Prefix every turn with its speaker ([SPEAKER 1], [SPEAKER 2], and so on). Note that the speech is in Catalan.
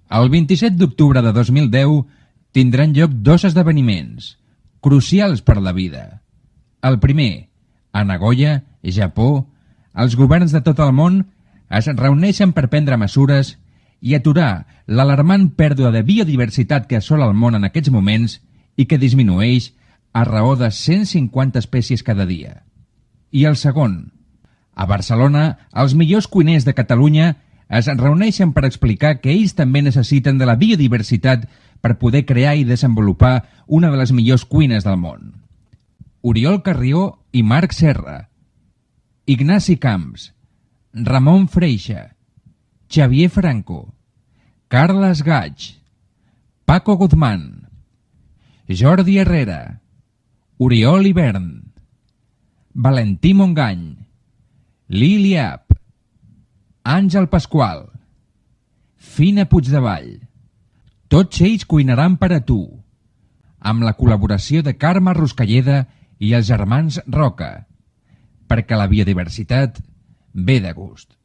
[SPEAKER 1] El 27 d'octubre de 2010 tindran lloc dos esdeveniments crucials per la vida. El primer, a Nagoya, Japó, els governs de tot el món es reuneixen per prendre mesures i aturar l'alarmant pèrdua de biodiversitat que assola el món en aquests moments i que disminueix a raó de 150 espècies cada dia. I el segon, a Barcelona, els millors cuiners de Catalunya es reuneixen per explicar que ells també necessiten de la biodiversitat per poder crear i desenvolupar una de les millors cuines del món. Oriol Carrió i Marc Serra, Ignasi Camps, Ramon Freixa, Xavier Franco, Carles Gaig, Paco Guzmán, Jordi Herrera, Oriol Hivern, Valentí Mongany, Lili App, Àngel Pasqual, Fina Puigdevall. Tots ells cuinaran per a tu, amb la col·laboració de Carme Ruscalleda i els germans Roca, perquè la biodiversitat ve de gust.